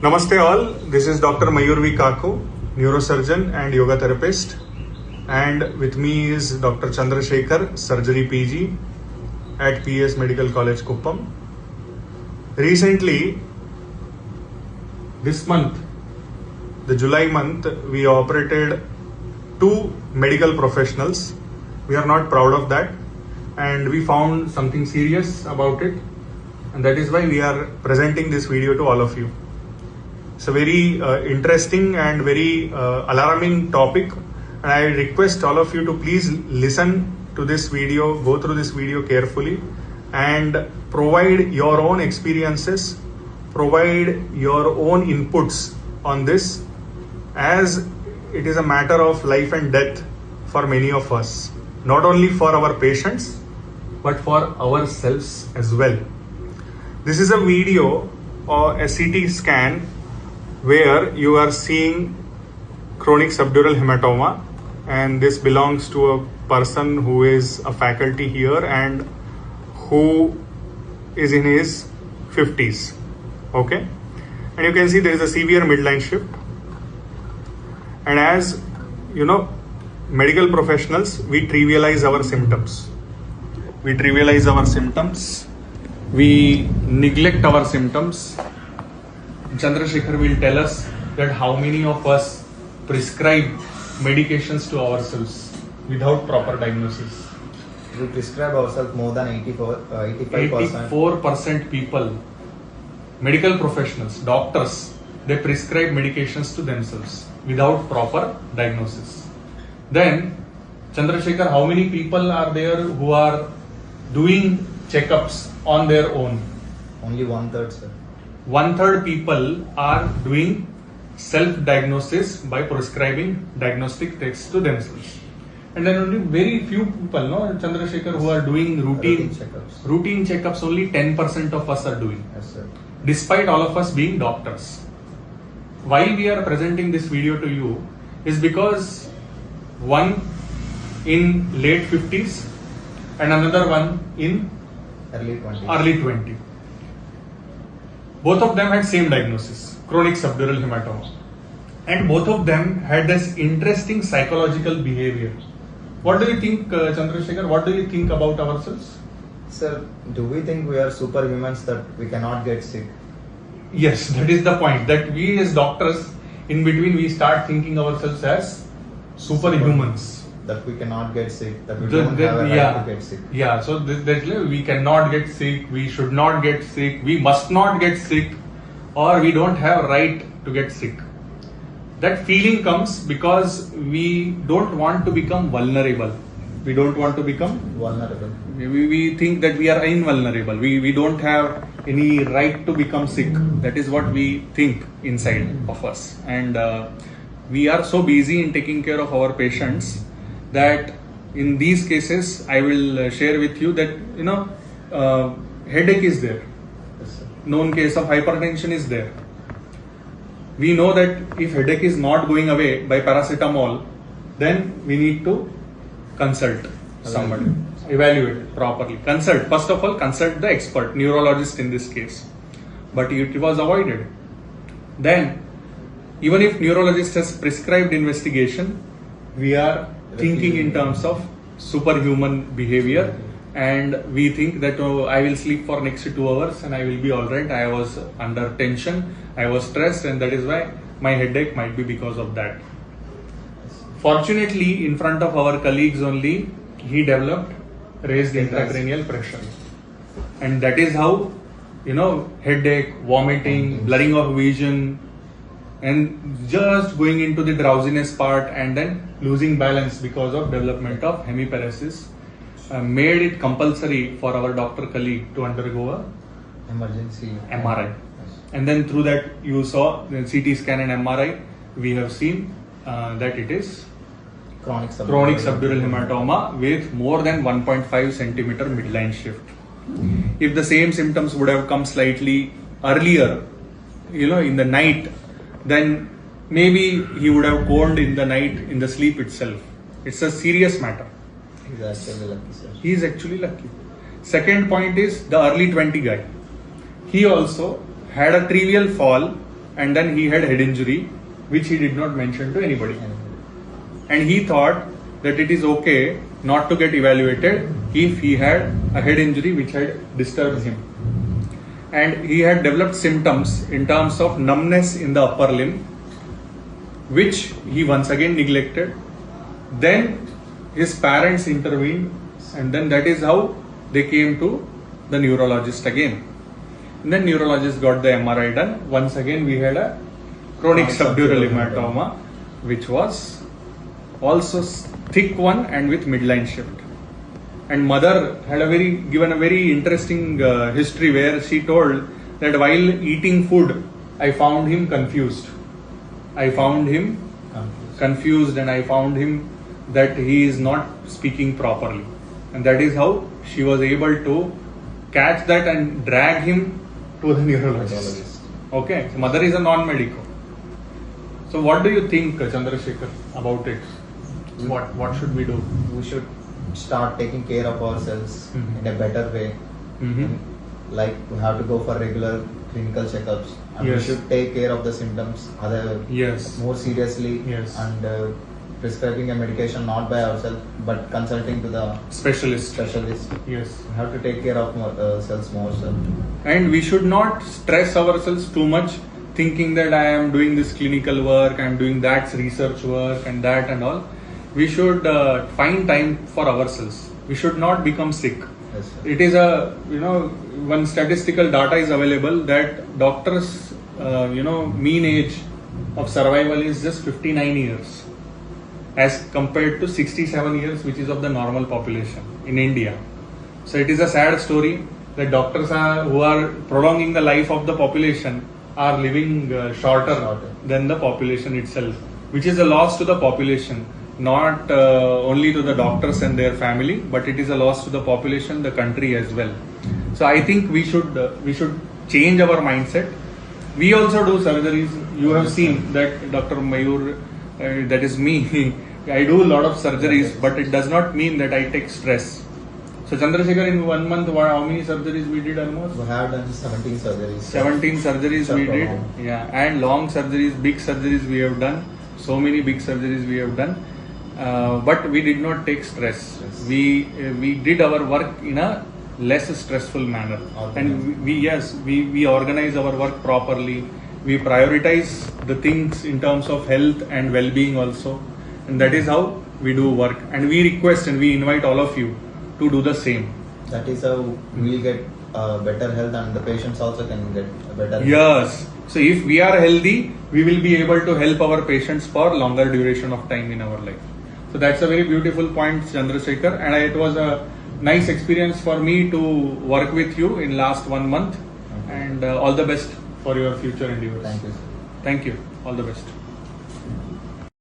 Namaste all, this is Dr. Mayur V. Kaku, neurosurgeon and yoga therapist, and with me is Dr. Chandrasekhar, surgery PG at PS Medical College Kuppam. Recently, this month, the July month, we operated 2 medical professionals. We are not proud of that, and we found something serious about it, and that is why we are presenting this video to all of you. It's a very interesting and very alarming topic, and I request all of you to please listen to this video, go through this video carefully, and provide your own experiences, provide your own inputs on this, as it is a matter of life and death for many of us, not only for our patients but for ourselves as well. This is a video or a CT scan where you are seeing chronic subdural hematoma, and this belongs to a person who is a faculty here and who is in his 50s. Okay, and you can see there is a severe midline shift, and as you know, medical professionals, we trivialize our symptoms. We neglect our symptoms. Chandrasekhar will tell us that how many of us prescribe medications to ourselves without proper diagnosis. We prescribe ourselves more than 85%. 84% people, medical professionals, doctors, they prescribe medications to themselves without proper diagnosis. Then, Chandrasekhar, how many people are there who are doing checkups on their own? Only 1/3, sir. 1/3 people are doing self-diagnosis by prescribing diagnostic tests to themselves. And then only very few people, no, Chandrasekhar, who are doing routine checkups. Routine checkups, only 10% of us are doing. Yes, sir. Despite all of us being doctors. Why we are presenting this video to you is because one in late 50s and another one in Early 20. Both of them had same diagnosis, chronic subdural hematoma, and both of them had this interesting psychological behavior. What do you think, Chandrasekhar? What do you think about ourselves? Sir, do we think we are superhumans that we cannot get sick? Yes, that is the point. That we as doctors, in between, we start thinking ourselves as superhumans. That we cannot get sick, that we don't have a right to get sick. Yeah, so we cannot get sick, we should not get sick, we must not get sick, or we don't have right to get sick. That feeling comes because we don't want to become vulnerable. We don't want to become Vulnerable. We think that we are invulnerable. We don't have any right to become sick. That is what we think inside of us. And we are so busy in taking care of our patients that in these cases, I will share with you that, headache is there. Yes, sir. Known case of hypertension is there. We know that if headache is not going away by paracetamol, then we need to consult somebody, evaluate properly. First of all, consult the expert, neurologist in this case. But it was avoided. Then, even if neurologist has prescribed investigation, we are thinking in terms of superhuman behavior, and we think that I will sleep for next 2 hours and I will be alright. I was under tension, I was stressed, and that is why my headache might be because of that. Fortunately, in front of our colleagues only, he developed raised intracranial pressure, and that is how, headache, vomiting, blurring of vision, and just going into the drowsiness part, and then losing balance because of development of hemiparesis, made it compulsory for our doctor colleague to undergo a Emergency MRI. Yes. And then through that you saw the CT scan and MRI, we have seen that it is Chronic subdural hematoma with more than 1.5 centimeter midline shift. If the same symptoms would have come slightly earlier, in the night, then maybe he would have coned in the night in the sleep itself. It's a serious matter. He's actually lucky, sir. He is actually lucky. Second point is the early 20 guy. He also had a trivial fall and then he had head injury, which he did not mention to anybody. And he thought that it is okay not to get evaluated if he had a head injury which had disturbed him. And he had developed symptoms in terms of numbness in the upper limb, which he once again neglected. Then his parents intervened, and then that is how they came to the neurologist again. And then neurologist got the MRI done. Once again we had a chronic subdural hematoma, which was also thick one and with midline shift. And mother had given a very interesting history where she told that while eating food, I found him confused. I found him confused, and I found him that he is not speaking properly. And that is how she was able to catch that and drag him to the neurologist. Okay, so mother is a non-medico. So what do you think, Chandrasekhar, about it? What should we do? We should start taking care of ourselves in a better way. Like we have to go for regular clinical checkups, and we should take care of the symptoms more seriously, and prescribing a medication not by ourselves but consulting to the specialist. Yes, We have to take care of ourselves more. And we should not stress ourselves too much, thinking that I am doing this clinical work, I am doing that research work and that and all. We should find time for ourselves. We should not become sick. Yes, It is one statistical data is available that doctors, mean age of survival is just 59 years as compared to 67 years, which is of the normal population in India. So it is a sad story that doctors who are prolonging the life of the population are living shorter than the population itself, which is a loss to the population. Not only to the doctors and their family, but it is a loss to the population, the country as well. So I think we should change our mindset. We also do surgeries. You have seen that Dr. Mayur, that is me. I do a lot of surgeries, but it does not mean that I take stress. So Chandrasekhar, in 1 month, how many surgeries we did almost? We have done 17 surgeries. 17 surgeries we did, and long surgeries, big surgeries we have done. So many big surgeries we have done. But we did not take stress. We did our work in a less stressful manner, and we organize our work properly. We prioritize the things in terms of health and well-being also, and that is how we do work. And we request and we invite all of you to do the same. That is how we get better health, and the patients also can get better health. Yes. So if we are healthy, we will be able to help our patients for longer duration of time in our life. So that's a very beautiful point, Chandrasekhar, and it was a nice experience for me to work with you in last 1 month. And all the best for your future endeavors. Thank you, sir. Thank you. All the best.